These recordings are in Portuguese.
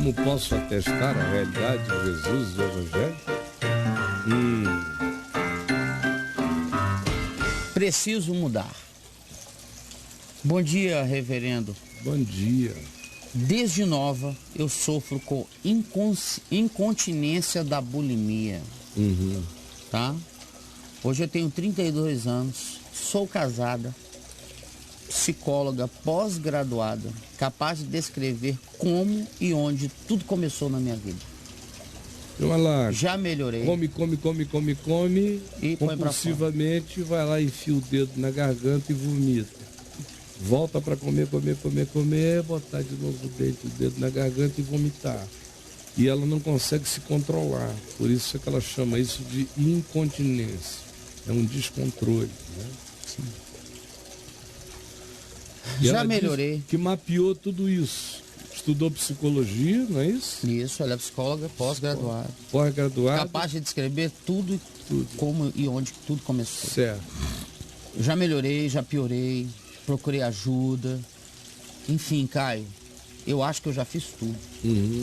como posso atestar a realidade de Jesus e do Evangelho? Preciso mudar. Bom dia, reverendo. Bom dia. Desde nova, eu sofro com incontinência da bulimia. Tá? Hoje eu tenho 32 anos, sou casada, psicóloga pós-graduada, capaz de descrever como e onde tudo começou na minha vida. Lá, já melhorei. Come e compulsivamente, vai lá, enfia o dedo na garganta e vomita. Volta para comer, botar de novo o dedo na garganta e vomitar. E ela não consegue se controlar. Por isso é que ela chama isso de incontinência. É um descontrole, né? Sim. E já melhorei. Que mapeou tudo isso. Estudou psicologia, não é isso? Isso, ela é psicóloga pós-graduada. Pós-graduada. Capaz de descrever tudo, como e onde tudo começou. Certo. Já melhorei, já piorei, procurei ajuda. Enfim, Caio, eu acho que eu já fiz tudo.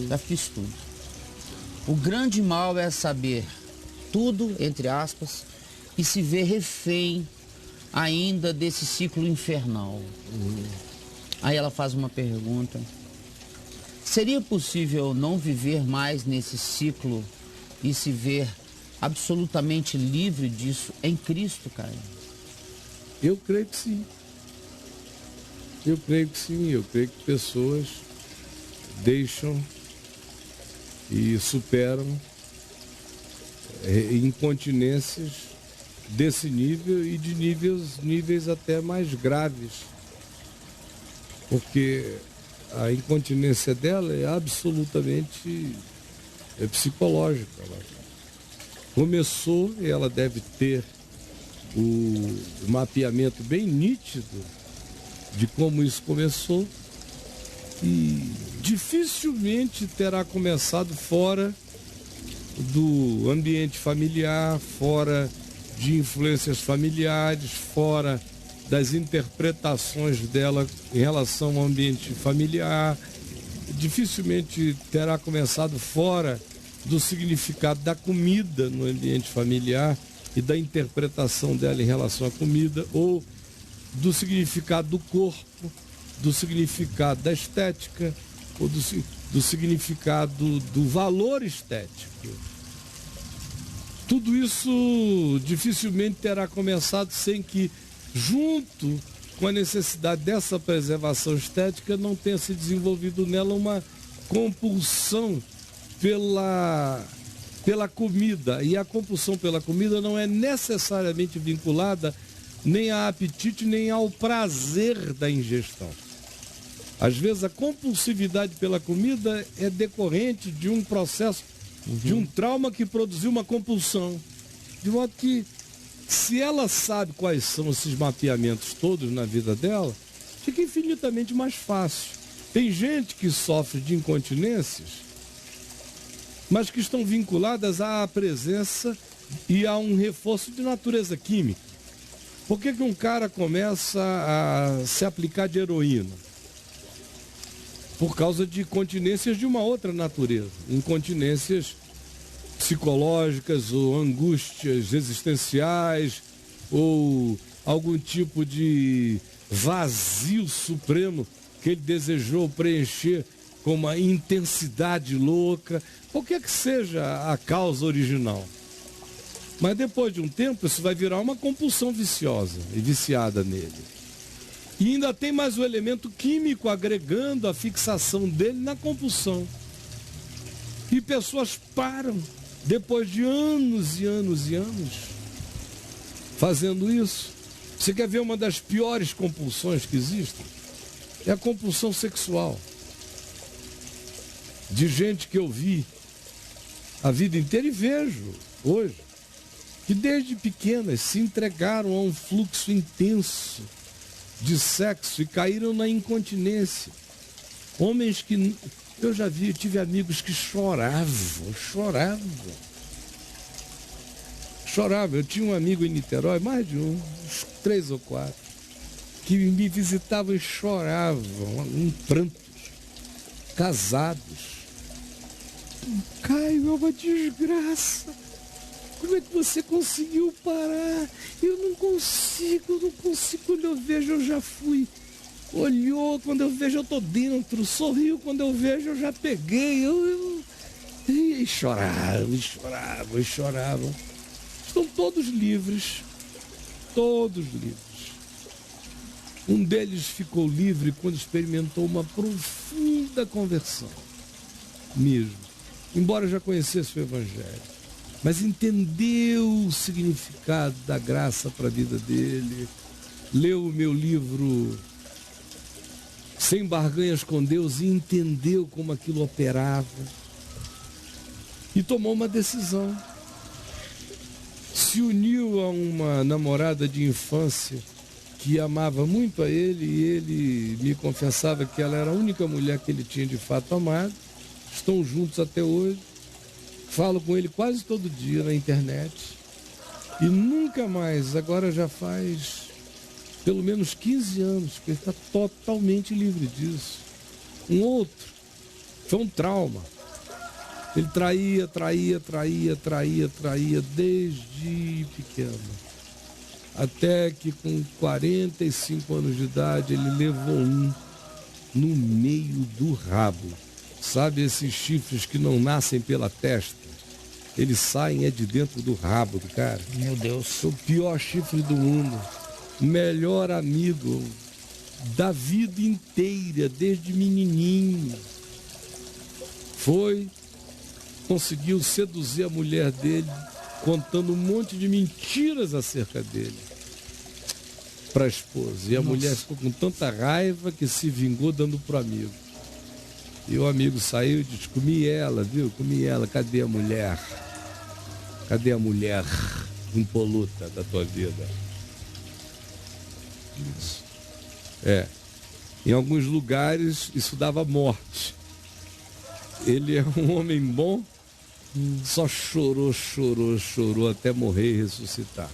Já fiz tudo. O grande mal é saber tudo, entre aspas, e se ver refém ainda desse ciclo infernal. Aí ela faz uma pergunta. Seria possível não viver mais nesse ciclo e se ver absolutamente livre disso em Cristo, Caio? Eu creio que sim. Eu creio que pessoas deixam e superam incontinências desse nível e de níveis até mais graves. Porque a incontinência dela é absolutamente psicológica. Ela começou e ela deve ter o mapeamento bem nítido de como isso começou e dificilmente terá começado fora do ambiente familiar, fora de influências familiares, fora das interpretações dela em relação ao ambiente familiar. Dificilmente terá começado fora do significado da comida no ambiente familiar e da interpretação dela em relação à comida, ou do significado do corpo, do significado da estética, ou do significado do valor estético. Tudo isso dificilmente terá começado sem que, junto com a necessidade dessa preservação estética, não tenha se desenvolvido nela uma compulsão pela comida. E a compulsão pela comida não é necessariamente vinculada nem a apetite, nem ao prazer da ingestão. Às vezes a compulsividade pela comida é decorrente de um processo, de um trauma que produziu uma compulsão. De modo que, se ela sabe quais são esses mapeamentos todos na vida dela, fica infinitamente mais fácil. Tem gente que sofre de incontinências, mas que estão vinculadas à presença e a um reforço de natureza química. Por que um cara começa a se aplicar de heroína? Por causa de incontinências de uma outra natureza, incontinências psicológicas ou angústias existenciais ou algum tipo de vazio supremo que ele desejou preencher com uma intensidade louca, qualquer que seja a causa original. Mas depois de um tempo isso vai virar uma compulsão viciosa e viciada nele. E ainda tem mais o elemento químico agregando a fixação dele na compulsão. E pessoas param depois de anos e anos e anos fazendo isso. Você quer ver uma das piores compulsões que existem? É a compulsão sexual. De gente que eu vi a vida inteira e vejo hoje, que desde pequenas se entregaram a um fluxo intenso de sexo e caíram na incontinência. Homens que eu já vi, eu tive amigos que choravam. Eu tinha um amigo em Niterói, mais de uns 3 ou 4, que me visitavam e choravam, em prantos, casados, Caio, é uma desgraça. Como é que você conseguiu parar? Eu não consigo. Quando eu vejo, eu já fui. Olhou, quando eu vejo, eu tô dentro. Sorriu, quando eu vejo, eu já peguei. E choravam. Estão todos livres. Todos livres. Um deles ficou livre quando experimentou uma profunda conversão. Mesmo. Embora já conhecesse o Evangelho. Mas entendeu o significado da graça para a vida dele. Leu o meu livro Sem Barganhas com Deus e entendeu como aquilo operava. E tomou uma decisão. Se uniu a uma namorada de infância que amava muito a ele e ele me confessava que ela era a única mulher que ele tinha de fato amado. Estão juntos até hoje. Falo com ele quase todo dia na internet. E nunca mais, agora já faz pelo menos 15 anos que ele está totalmente livre disso. Um outro, foi um trauma. Ele traía desde pequeno. Até que com 45 anos de idade ele levou um no meio do rabo. Sabe esses chifres que não nascem pela testa? Eles saem de dentro do rabo do cara. Meu Deus. O pior chifre do mundo. Melhor amigo da vida inteira, desde menininho. Conseguiu seduzir a mulher dele, contando um monte de mentiras acerca dele para a esposa. E a mulher ficou com tanta raiva que se vingou dando pro amigo. E o amigo saiu e disse: comi ela, viu? Comi ela. Cadê a mulher? Cadê a mulher impoluta da tua vida? Isso. Em alguns lugares isso dava morte. Ele é um homem bom, só chorou até morrer e ressuscitar.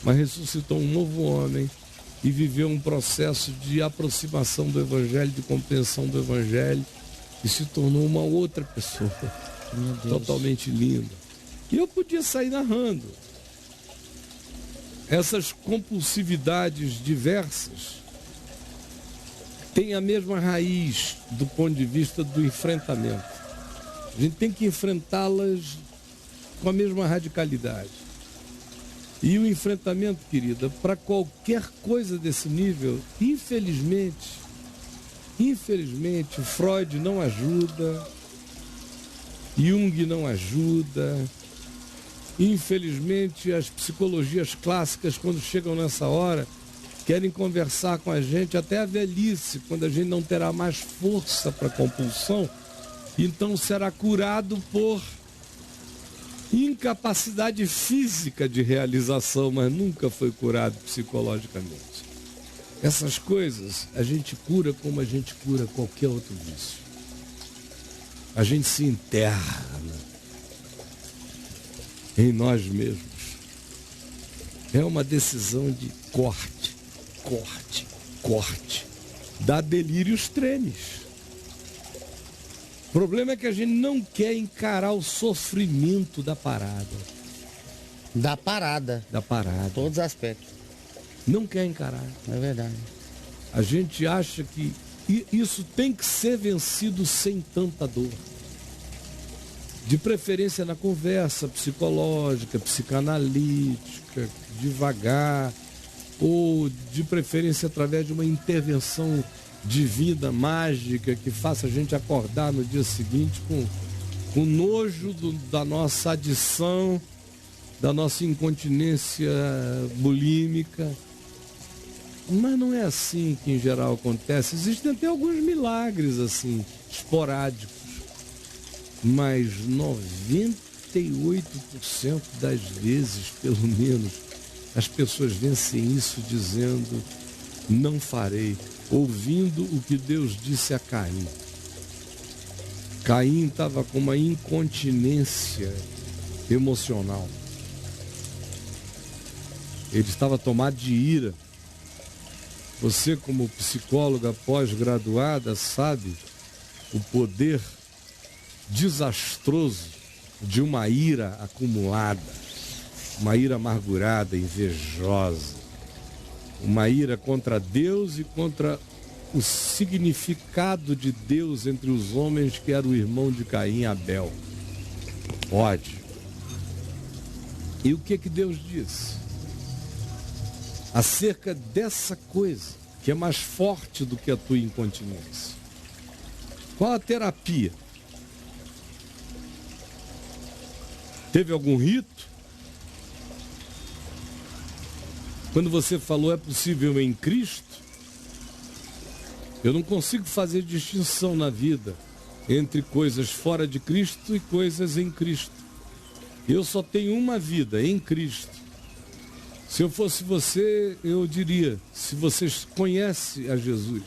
Mas ressuscitou um novo homem e viveu um processo de aproximação do Evangelho, de compreensão do Evangelho, e se tornou uma outra pessoa, totalmente linda. E eu podia sair narrando. Essas compulsividades diversas têm a mesma raiz do ponto de vista do enfrentamento. A gente tem que enfrentá-las com a mesma radicalidade. E o enfrentamento, querida, para qualquer coisa desse nível, infelizmente, Freud não ajuda, Jung não ajuda, infelizmente as psicologias clássicas, quando chegam nessa hora, querem conversar com a gente até a velhice, quando a gente não terá mais força para compulsão, então será curado por incapacidade física de realização, mas nunca foi curado psicologicamente. Essas coisas a gente cura como a gente cura qualquer outro vício. A gente se enterra em nós mesmos. É uma decisão de corte. Dá delírios tremes. O problema é que a gente não quer encarar o sofrimento da parada. Da parada. Todos os aspectos. Não quer encarar. É verdade. A gente acha que isso tem que ser vencido sem tanta dor. De preferência na conversa psicológica, psicanalítica, devagar, ou de preferência através de uma intervenção divina, mágica, que faça a gente acordar no dia seguinte com nojo da nossa adição, da nossa incontinência bulímica. Mas não é assim que em geral acontece. Existem até alguns milagres assim, esporádicos. Mas 98% das vezes, pelo menos, as pessoas vencem isso dizendo: não farei. Ouvindo o que Deus disse a Caim. Caim estava com uma incontinência emocional. Ele estava tomado de ira. Você, como psicóloga pós-graduada, sabe o poder desastroso de uma ira acumulada, uma ira amargurada, invejosa, uma ira contra Deus e contra o significado de Deus entre os homens, que era o irmão de Caim, Abel. Ódio. E o que Deus disse acerca dessa coisa que é mais forte do que a tua incontinência? Qual a terapia? Teve algum rito? Quando você falou é possível em Cristo, eu não consigo fazer distinção na vida entre coisas fora de Cristo e coisas em Cristo. Eu só tenho uma vida, em Cristo. Se eu fosse você, eu diria, se você conhece a Jesus,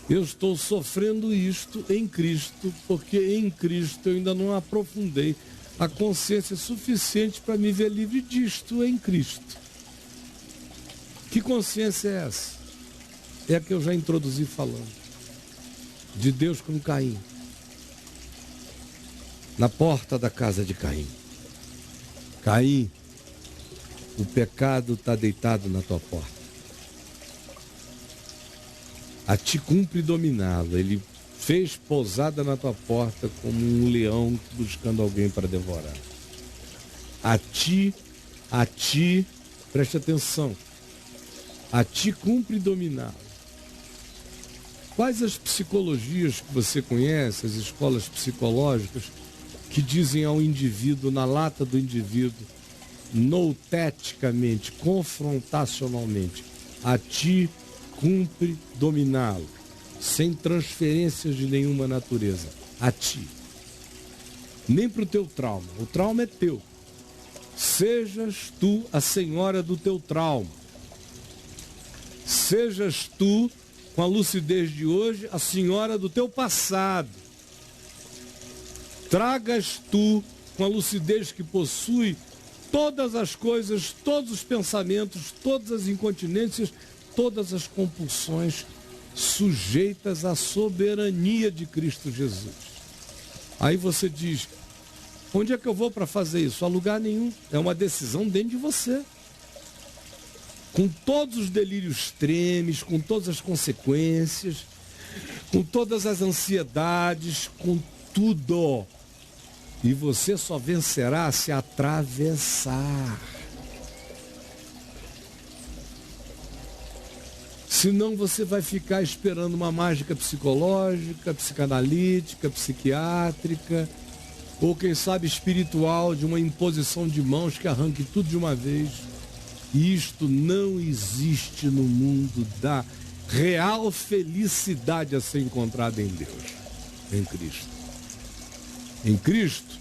eu estou sofrendo isto em Cristo, porque em Cristo eu ainda não aprofundei a consciência suficiente para me ver livre disto em Cristo. Que consciência é essa? É a que eu já introduzi falando. De Deus com Caim. Na porta da casa de Caim. Caim, o pecado está deitado na tua porta. A ti cumpre dominá-lo. Ele fez pousada na tua porta como um leão buscando alguém para devorar. A ti, preste atenção. A ti cumpre dominá-lo. Quais as psicologias que você conhece, as escolas psicológicas, que dizem ao indivíduo, na lata do indivíduo, nouteticamente, confrontacionalmente, a ti cumpre dominá-lo, sem transferências de nenhuma natureza, a ti. Nem para o teu trauma, o trauma é teu. Sejas tu a senhora do teu trauma. Sejas tu, com a lucidez de hoje, a senhora do teu passado. Tragas tu, com a lucidez que possui, todas as coisas, todos os pensamentos, todas as incontinências, todas as compulsões sujeitas à soberania de Cristo Jesus. Aí você diz, onde é que eu vou para fazer isso? A lugar nenhum. É uma decisão dentro de você. Com todos os delírios trêmeis, com todas as consequências, com todas as ansiedades, com tudo. E você só vencerá se atravessar. Senão você vai ficar esperando uma mágica psicológica, psicanalítica, psiquiátrica, ou quem sabe espiritual, de uma imposição de mãos que arranque tudo de uma vez. E isto não existe no mundo da real felicidade a ser encontrada em Deus, em Cristo. Em Cristo,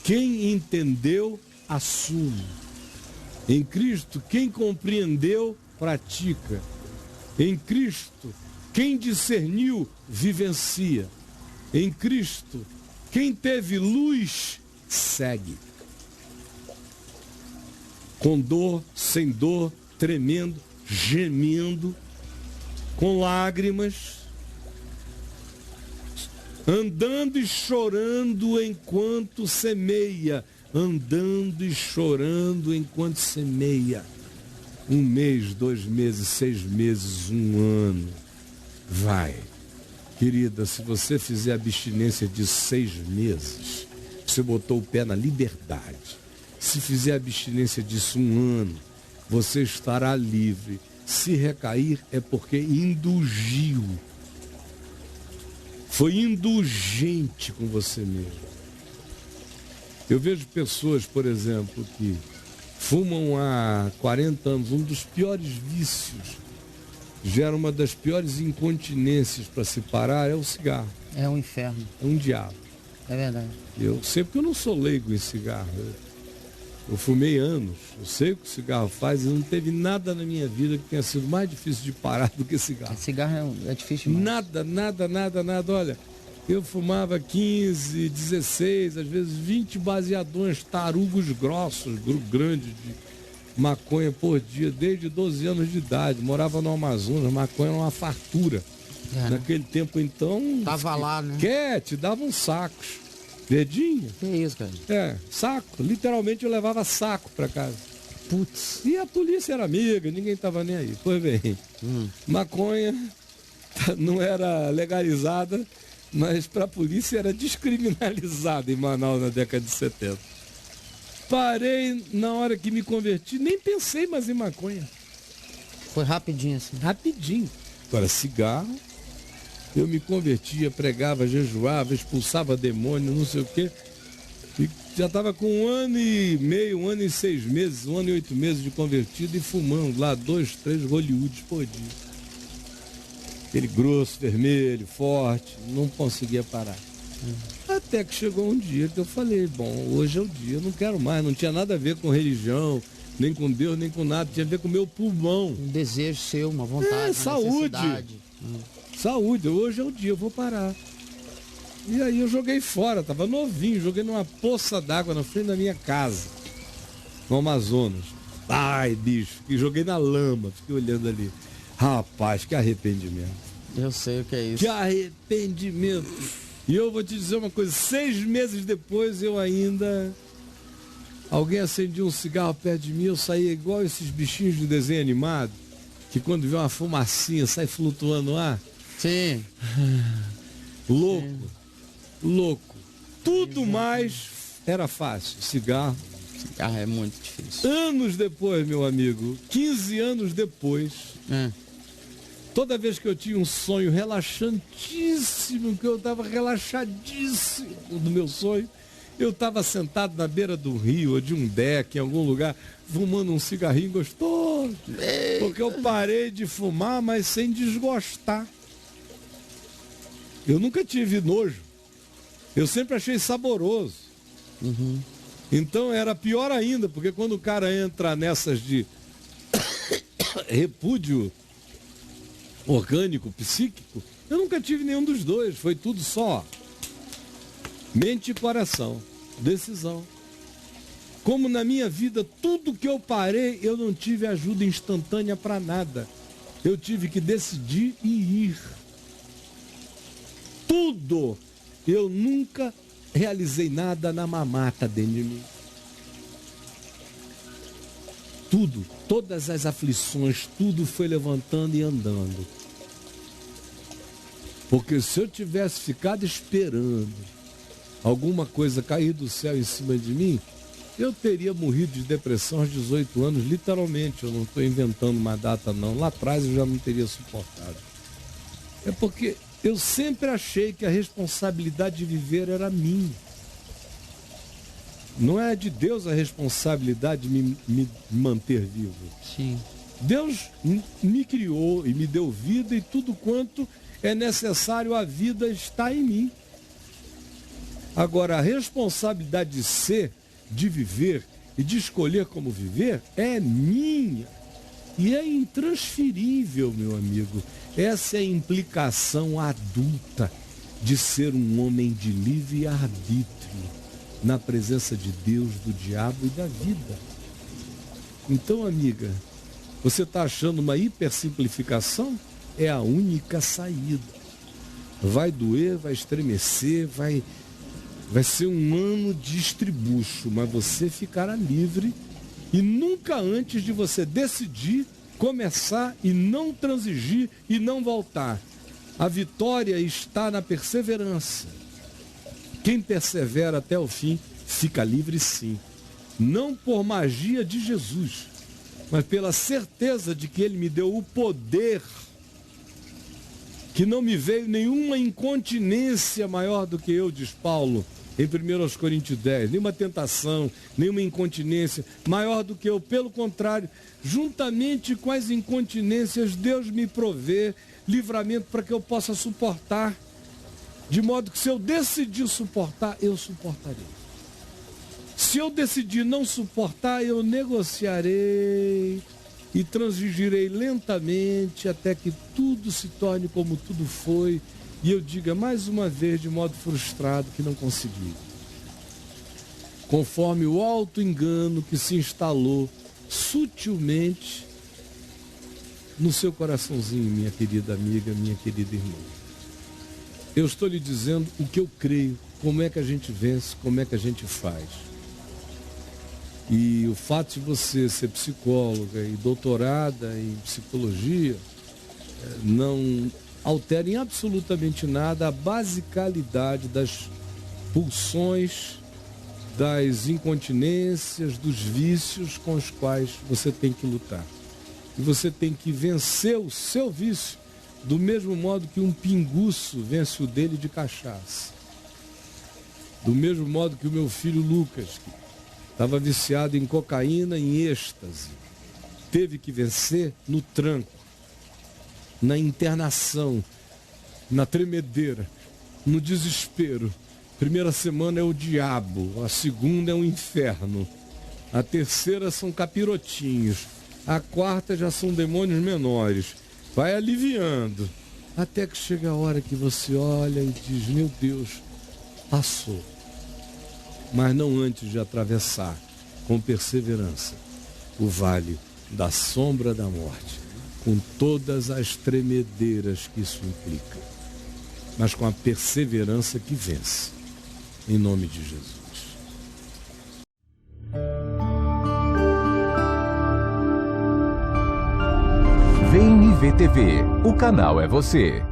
quem entendeu, assume. Em Cristo, quem compreendeu, pratica. Em Cristo, quem discerniu, vivencia. Em Cristo, quem teve luz, segue. Com dor, sem dor, tremendo, gemendo, com lágrimas, andando e chorando enquanto semeia, andando e chorando enquanto semeia. 1 mês, 2 meses, 6 meses, 1 ano. Vai. Querida, se você fizer abstinência de 6 meses, você botou o pé na liberdade. Se fizer abstinência disso 1 ano, você estará livre. Se recair é porque indulgiu. Foi indulgente com você mesmo. Eu vejo pessoas, por exemplo, que fumam há 40 anos. Um dos piores vícios, gera uma das piores incontinências para se parar, é o cigarro. É um inferno. É um diabo. É verdade. Eu sei porque eu não sou leigo em cigarro. Eu fumei anos, eu sei o que o cigarro faz e não teve nada na minha vida que tenha sido mais difícil de parar do que cigarro. Cigarro é difícil demais. Nada. Olha, eu fumava 15, 16, às vezes 20 baseadões, tarugos grossos, grandes de maconha por dia, desde 12 anos de idade. Morava no Amazonas, maconha era uma fartura. Naquele tempo, então... Tava lá, né? Te davam sacos. Verdinho. Que isso, cara? Saco. Literalmente eu levava saco pra casa. Putz. E a polícia era amiga, ninguém tava nem aí. Pois bem, maconha não era legalizada, mas pra polícia era descriminalizada em Manaus na década de 70. Parei na hora que me converti, nem pensei mais em maconha. Foi rapidinho assim? Rapidinho. Agora, cigarro, eu me convertia, pregava, jejuava, expulsava demônio, não sei o quê. E já estava com 1 ano e meio, 1 ano e 6 meses, 1 ano e 8 meses de convertido e fumando lá 2, 3 Hollywoods por dia. Aquele grosso, vermelho, forte, não conseguia parar. Até que chegou um dia que eu falei, bom, hoje é o dia, eu não quero mais, não tinha nada a ver com religião, nem com Deus, nem com nada, tinha a ver com o meu pulmão. Um desejo seu, uma vontade, uma saúde. Saúde, hoje é o dia, eu vou parar. E aí eu joguei fora, tava novinho, joguei numa poça d'água na frente da minha casa, no Amazonas. Ai, bicho, e joguei na lama, fiquei olhando ali. Rapaz, que arrependimento. Eu sei o que é isso. Que arrependimento. E eu vou te dizer uma coisa, 6 meses depois eu ainda... Alguém acendia um cigarro perto de mim, eu saía igual esses bichinhos de desenho animado, que quando vê uma fumacinha sai flutuando no ar. Sim. Louco. Louco. Tudo mais era fácil. Cigarro. Cigarro é muito difícil. Anos depois, meu amigo, 15 anos depois, toda vez que eu tinha um sonho relaxantíssimo, que eu estava relaxadíssimo do meu sonho, eu estava sentado na beira do rio ou de um deck, em algum lugar, fumando um cigarrinho gostoso. Porque eu parei de fumar, mas sem desgostar. Eu nunca tive nojo. Eu sempre achei saboroso. Então era pior ainda, porque quando o cara entra nessas de repúdio orgânico, psíquico, eu nunca tive nenhum dos dois. Foi tudo só mente e coração. Decisão. Como na minha vida, tudo que eu parei, eu não tive ajuda instantânea para nada. Eu tive que decidir e ir. Tudo. Eu nunca realizei nada na mamata dentro de mim. Tudo, todas as aflições, tudo foi levantando e andando. Porque se eu tivesse ficado esperando alguma coisa cair do céu em cima de mim, eu teria morrido de depressão aos 18 anos, literalmente. Eu não estou inventando uma data, não. Lá atrás eu já não teria suportado. É porque eu sempre achei que a responsabilidade de viver era minha. Não é de Deus a responsabilidade de me manter vivo. Sim. Deus me criou e me deu vida, e tudo quanto é necessário à vida está em mim. Agora, a responsabilidade de ser, de viver e de escolher como viver é minha. E é intransferível, meu amigo. Essa é a implicação adulta de ser um homem de livre arbítrio na presença de Deus, do diabo e da vida. Então, amiga, você está achando uma hipersimplificação? É a única saída. Vai doer, vai estremecer, vai ser um ano de estribucho, mas você ficará livre. E nunca antes de você decidir, começar e não transigir e não voltar. A vitória está na perseverança. Quem persevera até o fim, fica livre sim. Não por magia de Jesus, mas pela certeza de que Ele me deu o poder, que não me veio nenhuma incontinência maior do que eu, diz Paulo, em 1 Coríntios 10, nenhuma tentação, nenhuma incontinência maior do que eu. Pelo contrário, juntamente com as incontinências, Deus me provê livramento para que eu possa suportar. De modo que se eu decidir suportar, eu suportarei. Se eu decidir não suportar, eu negociarei e transigirei lentamente até que tudo se torne como tudo foi. E eu diga mais uma vez, de modo frustrado, que não consegui. Conforme o auto-engano que se instalou sutilmente no seu coraçãozinho, minha querida amiga, minha querida irmã. Eu estou lhe dizendo o que eu creio, como é que a gente vence, como é que a gente faz. E o fato de você ser psicóloga e doutorada em psicologia não altera em absolutamente nada a basicalidade das pulsões, das incontinências, dos vícios com os quais você tem que lutar. E você tem que vencer o seu vício do mesmo modo que um pinguço vence o dele de cachaça. Do mesmo modo que o meu filho Lucas, que estava viciado em cocaína, em êxtase, teve que vencer no tranco, na internação, na tremedeira, no desespero. Primeira semana é o diabo, a segunda é o inferno, a terceira são capirotinhos, a quarta já são demônios menores. Vai aliviando, até que chega a hora que você olha e diz, meu Deus, passou. Mas não antes de atravessar, com perseverança, o vale da sombra da morte, com todas as tremedeiras que isso implica, mas com a perseverança que vence, em nome de Jesus. VNV TV, o canal é você.